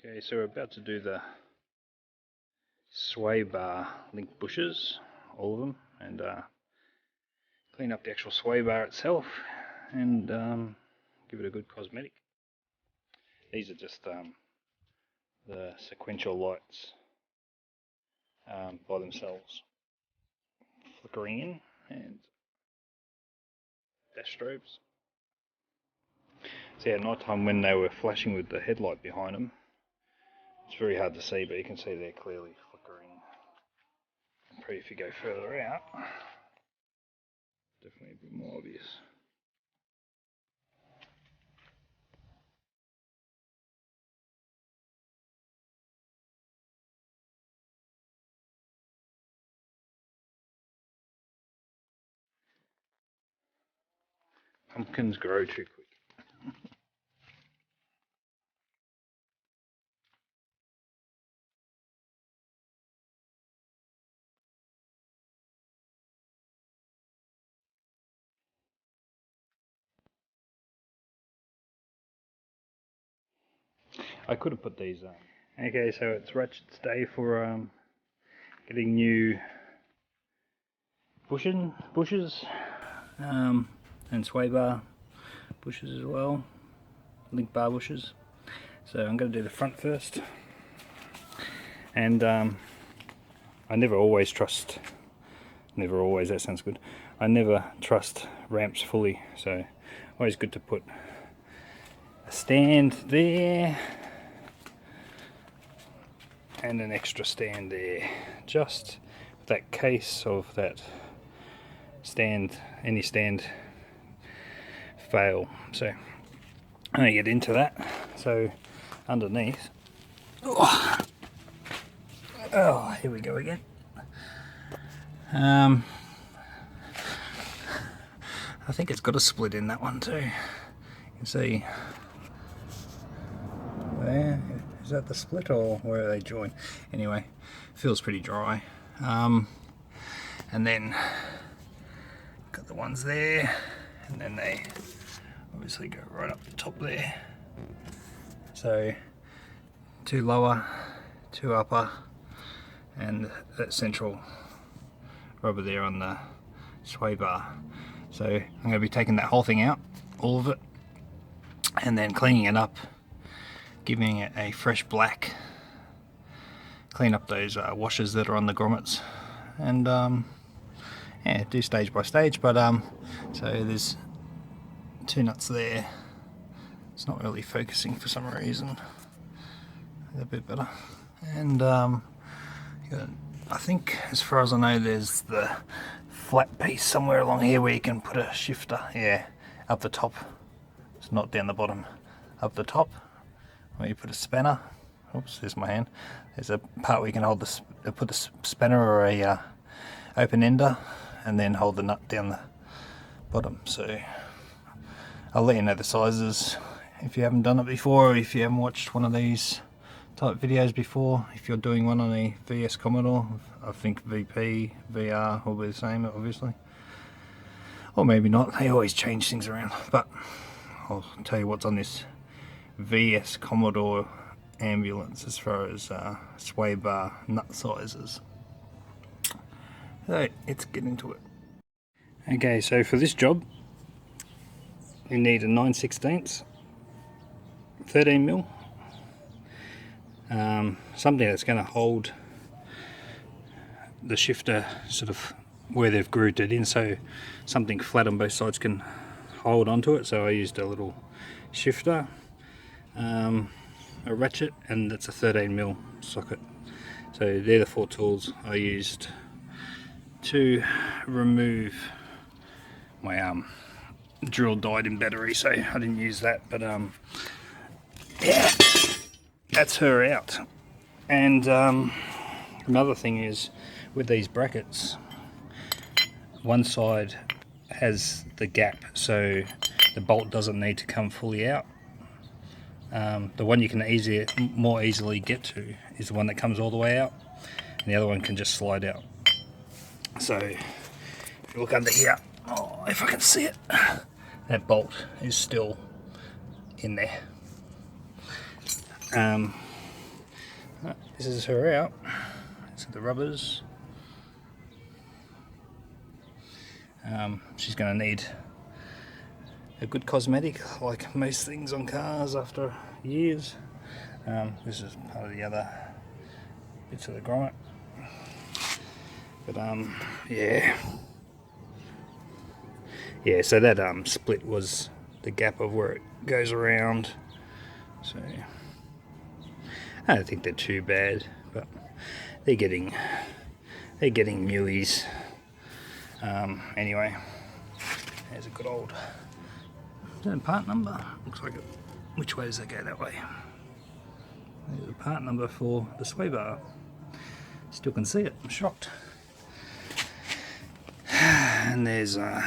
Okay, so we're about to do the sway bar link bushes, all of them, and clean up the actual sway bar itself and give it a good cosmetic. These are just the sequential lights by themselves, flickering in, and dash strobes. See, at night time when they were flashing with the headlight behind them, it's very hard to see, but you can see they're clearly flickering. Probably if you go further out, definitely a bit more obvious. Pumpkins grow too quick. I could have put these Okay, so it's Ratchet's day for getting new bushes and sway bar bushes as well, link bar bushes. So I'm going to do the front first, and I never trust ramps fully, so always good to put a stand there and an extra stand there, just with that case of that stand, any stand fail. So I'm going to get into that. So underneath, oh, here we go again. I think it's got a split in that one too. You can see there. Is that the split or where they join? Anyway, feels pretty dry. And then got the ones there, and then they obviously go right up the top there. So 2 lower, 2 upper, and that central rubber there on the sway bar. So I'm going to be taking that whole thing out, all of it, and then cleaning it up, giving it a fresh black, clean up those washers that are on the grommets, and yeah, do stage by stage. But so there's 2 nuts there. It's not really focusing for some reason. A bit better. And I think, as far as I know, there's the flat piece somewhere along here where you can put a shifter. Yeah, up the top. It's not down the bottom. Up the top, where you put a spanner. Oops, there's my hand. There's a part where you can hold put a spanner or a open ender, and then hold the nut down the bottom. So I'll let you know the sizes if you haven't done it before, or if you haven't watched one of these type videos before. If you're doing one on a VS Commodore, I think VP, VR will be the same, obviously. Or maybe not, they always change things around. But I'll tell you what's on this VS Commodore ambulance as far as sway bar nut sizes. So let's get into it. Okay, so for this job you need a 9/16, 13mm, something that's going to hold the shifter sort of where they've grooved it in, so something flat on both sides can hold onto it. So I used a little shifter, a ratchet, and that's a 13mm socket. So they're the 4 tools I used to remove my drill died in battery, so I didn't use that. But yeah, that's her out. And another thing is, with these brackets, one side has the gap, so the bolt doesn't need to come fully out. The one you can more easily get to is the one that comes all the way out, and the other one can just slide out. So if you look under here, oh, if I can see it, that bolt is still in there. This is her out. These are the rubbers. She's going to need a good cosmetic, like most things on cars after years. This is part of the other bits of the grommet. But yeah. Yeah, so that split was the gap of where it goes around. So I don't think they're too bad, but they're getting newies. Anyway, there's a good old, is that a part number? Looks like it. Which way does that go? That way. There's a part number for the sway bar. Still can see it. I'm shocked. And there's the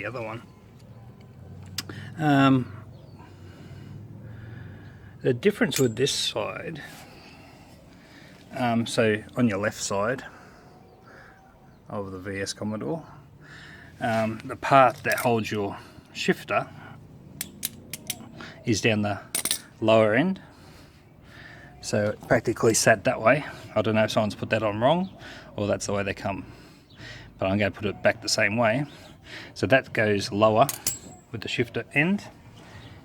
other one. The difference with this side, so on your left side of the VS Commodore, the part that holds your shifter is down the lower end, so it practically sat that way. I don't know if someone's put that on wrong or that's the way they come, but I'm going to put it back the same way. So that goes lower with the shifter end,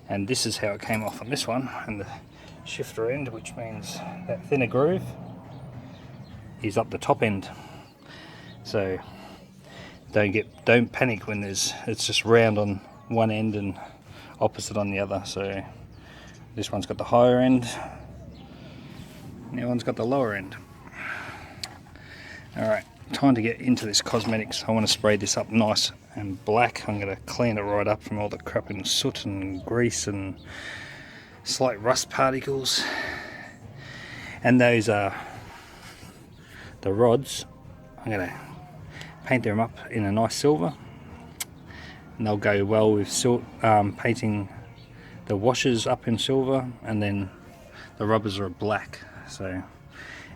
and this is how it came off on this one, and the shifter end, which means that thinner groove, is up the top end. So don't panic when it's just round on one end and opposite on the other. So this one's got the higher end, and the other one's got the lower end. Alright, time to get into this cosmetics. I want to spray this up nice and black. I'm going to clean it right up from all the crap and soot and grease and slight rust particles. And those are the rods. I'm going to paint them up in a nice silver, and they'll go well with painting the washers up in silver, and then the rubbers are black. So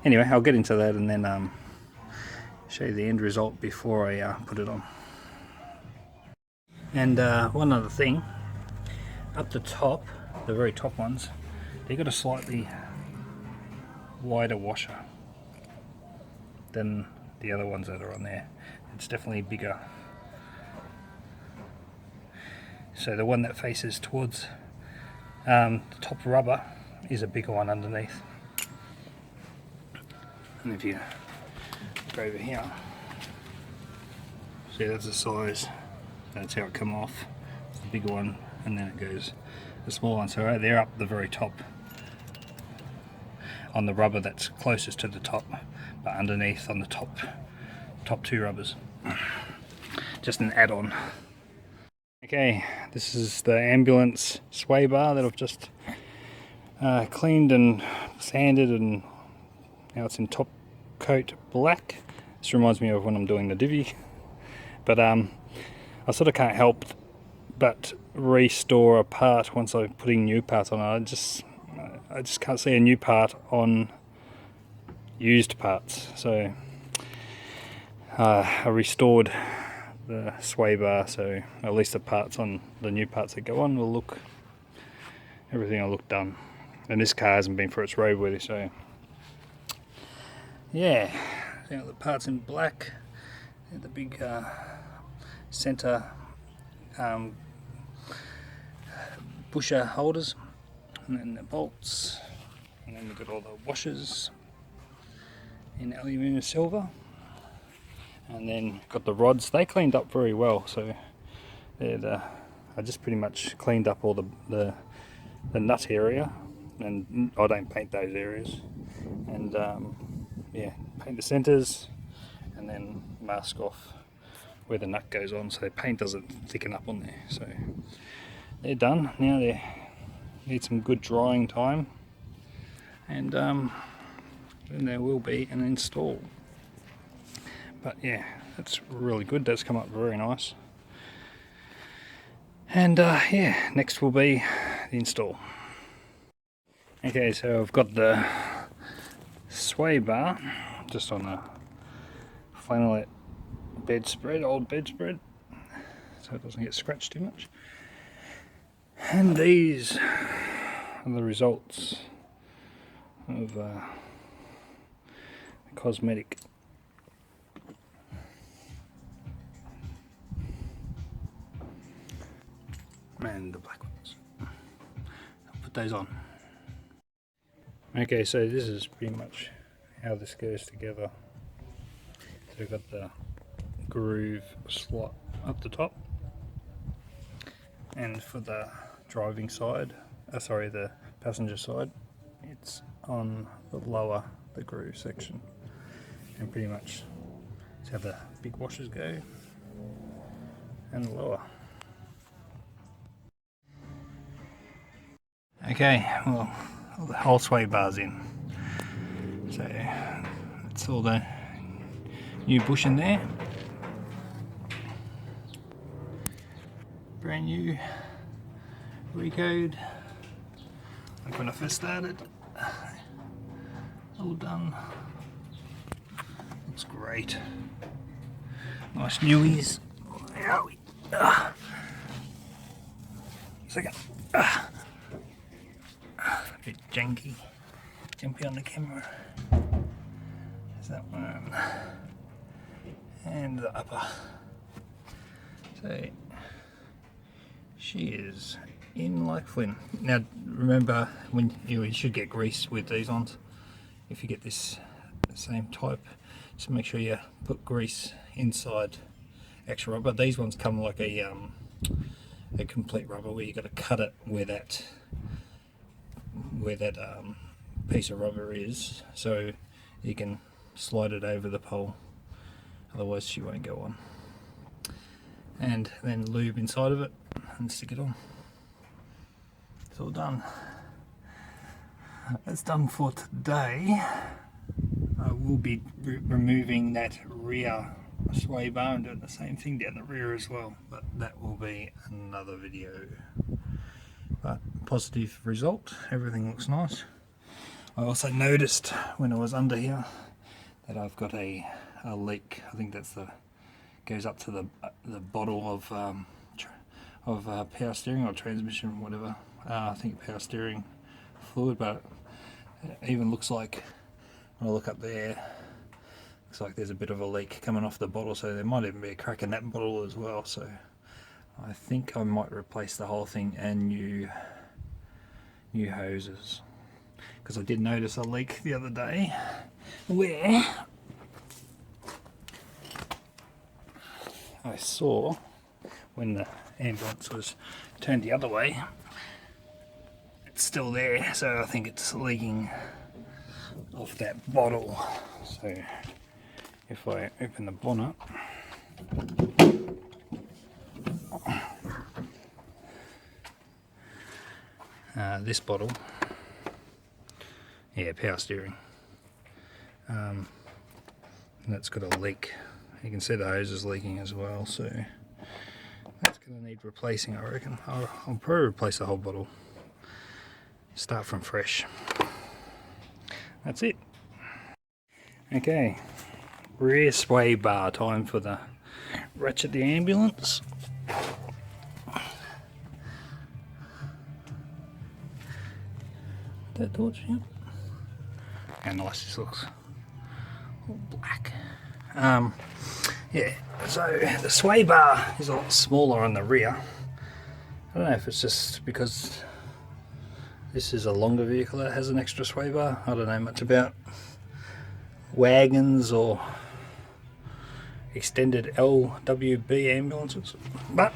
anyway, I'll get into that and then show you the end result before I put it on. And one other thing, up the top, the very top ones, they've got a slightly wider washer than the other ones that are on there. It's definitely bigger. So the one that faces towards the top rubber is a bigger one underneath. And if you go over here, see, that's the size. That's how it come off. It's the bigger one, and then it goes the small one. So they're up the very top on the rubber that's closest to the top, but underneath on the top two rubbers. Just an add-on. Okay, this is the ambulance sway bar that I've just cleaned and sanded, and now it's in top coat black. This reminds me of when I'm doing the divvy, but I sort of can't help but restore a part once I'm putting new parts on it. I just can't see a new part on used parts, so I restored the sway bar, so at least the parts on the new parts that go on will look, everything will look done. And this car hasn't been for its roadworthy, so yeah. So the parts in black, the big center busher holders, and then the bolts, and then we've got all the washers in aluminium silver, and then got the rods. They cleaned up very well, so I just pretty much cleaned up all the nut area, and I don't paint those areas, and yeah, paint the centers and then mask off where the nut goes on so the paint doesn't thicken up on there. So they're done. Now they need some good drying time, and then there will be an install. But yeah, that's really good. That's come up very nice. And yeah, next will be the install. Okay, so I've got the sway bar just on a flannelette bedspread, old bedspread, so it doesn't get scratched too much. And these are the results of cosmetic. And the black ones. I'll put those on. Okay, so this is pretty much how this goes together. So we've got the groove slot up the top, and for the driving side, sorry, the passenger side, it's on the lower, the groove section, and pretty much that's how the big washers go, and the lower. Okay, well, all the whole sway bar's in, so that's all the new bush in there. Brand new recode, like when I first started. All done. Looks great. Nice newies. Owie. Second. A bit janky. Jumpy on the camera. There's that one. And the upper. So she is in like Flynn. Now remember, when you should get grease with these ones. If you get this same type, just make sure you put grease inside extra rubber. These ones come like a complete rubber, where you got to cut it where that piece of rubber is, so you can slide it over the pole. Otherwise, she won't go on. And then lube inside of it and stick it on. It's all done. That's done for today. I will be removing that rear sway bar and doing the same thing down the rear as well, but that will be another video. But positive result, everything looks nice. I also noticed when I was under here that I've got a leak. I think that's goes up to the bottle of power steering or transmission, whatever. I think power steering fluid, but it even looks like, when I look up there, looks like there's a bit of a leak coming off the bottle, so there might even be a crack in that bottle as well. So I think I might replace the whole thing and new hoses, because I did notice a leak the other day where I saw, when the ambulance was turned the other way, it's still there, so I think it's leaking off that bottle. So if I open the bonnet, this bottle, yeah, power steering, and that's got a leak. You can see the hose is leaking as well, so that's going to need replacing, I reckon. I'll probably replace the whole bottle, start from fresh. That's it. Okay, rear sway bar time for the Ratchet the ambulance. That torch, yep. How nice this looks. All black. Yeah, so the sway bar is a lot smaller on the rear. I don't know if it's just because this is a longer vehicle that has an extra sway bar. I don't know much about wagons or extended LWB ambulances, but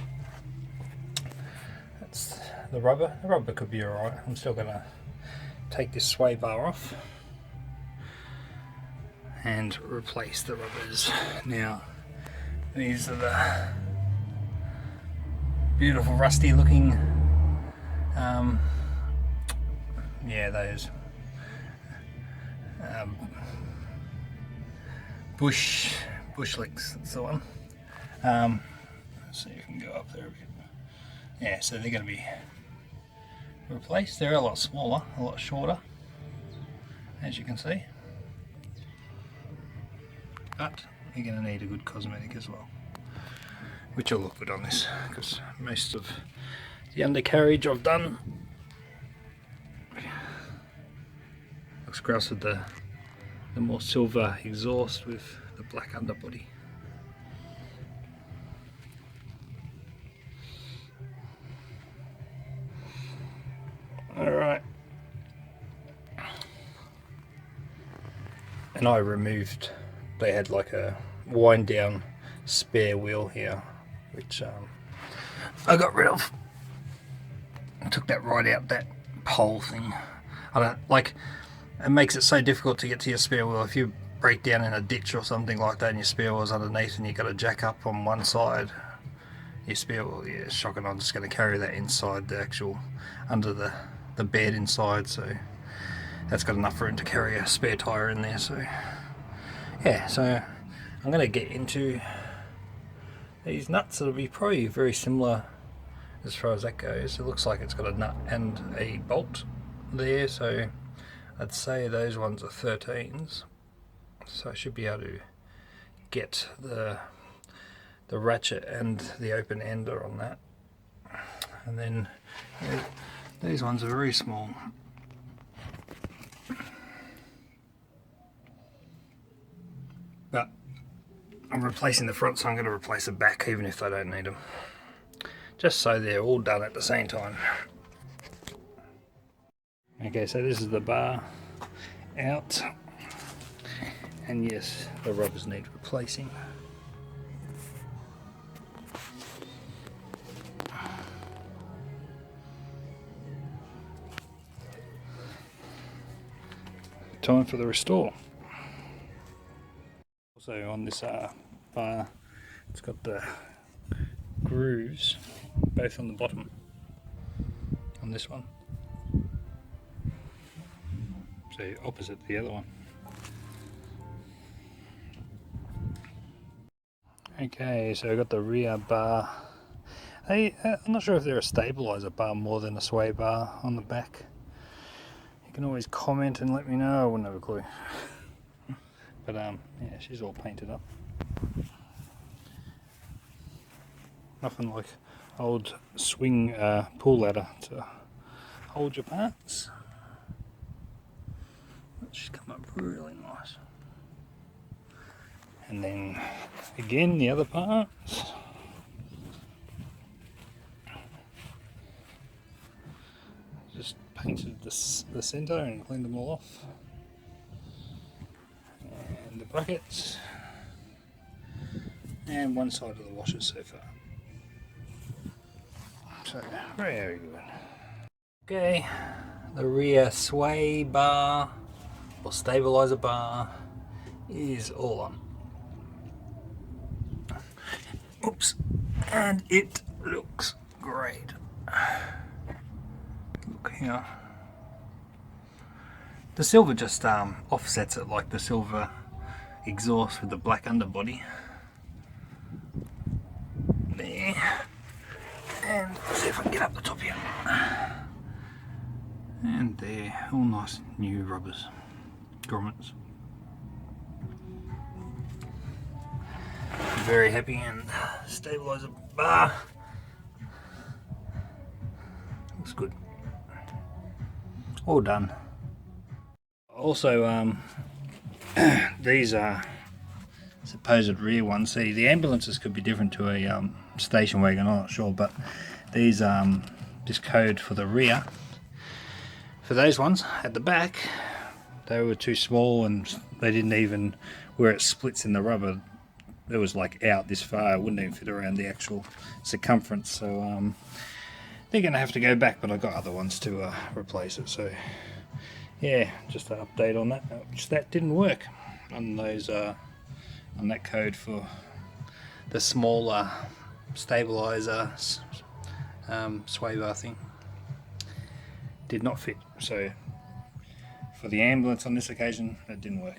that's the rubber. The rubber could be alright. I'm still going to take this sway bar off and replace the rubbers. Now, these are the beautiful rusty looking, yeah, those bush licks, that's the one. So you can go up there a bit. Yeah, so they're going to be replaced. They're a lot smaller, a lot shorter, as you can see. But you're going to need a good cosmetic as well, which will look good on this, because most of the undercarriage I've done. looks grass with the more silver exhaust with the black underbody. Alright. And I removed, they had like a wind down spare wheel here, which I got rid of. I took that right out, that pole thing. I don't like, it makes it so difficult to get to your spare wheel. If you break down in a ditch or something like that and your spare wheel's underneath and you've got to jack up on one side, your spare wheel, yeah, shocking. I'm just going to carry that inside the actual, under the bed inside, so that's got enough room to carry a spare tyre in there. So yeah, so I'm going to get into these nuts. It'll be probably very similar as far as that goes. It looks like it's got a nut and a bolt there, so I'd say those ones are 13s, so I should be able to get the ratchet and the open ender on that. And then these ones are very small. But I'm replacing the front, so I'm going to replace the back even if they don't need them, just so they're all done at the same time. Okay, so this is the bar out, and yes, the rubbers need replacing. Time for the restore. Also on this bar, it's got the grooves both on the bottom on this one, so opposite the other one. Okay, so I've got the rear bar. I'm not sure if they're a stabilizer bar more than a sway bar on the back. You can always comment and let me know. I wouldn't have a clue. But yeah, she's all painted up. Nothing like old swing pull ladder to hold your parts. She's come up really nice. And then again the other parts. Just painted the centre and cleaned them all off. And the brackets. And one side of the washers so far. So, very good. Okay, the rear sway bar or stabilizer bar is all on. Oops, and it looks great. Look here. The silver just offsets it, like the silver exhaust with the black underbody. There. And see if I can get up the top here. And there, all nice new rubbers, grommets. Very happy, and stabilizer bar looks good. All done. Also, these are supposed rear ones. See, the ambulances could be different to a station wagon, I'm not sure, but these this code for the rear, for those ones at the back, they were too small and they didn't even, where it splits in the rubber, it was like out this far, it wouldn't even fit around the actual circumference, so they're going to have to go back, but I've got other ones to replace it. So yeah, just an update on that, which that didn't work on those on that code for the smaller stabilizer sway bar thing. Did not fit, so for the ambulance on this occasion it didn't work.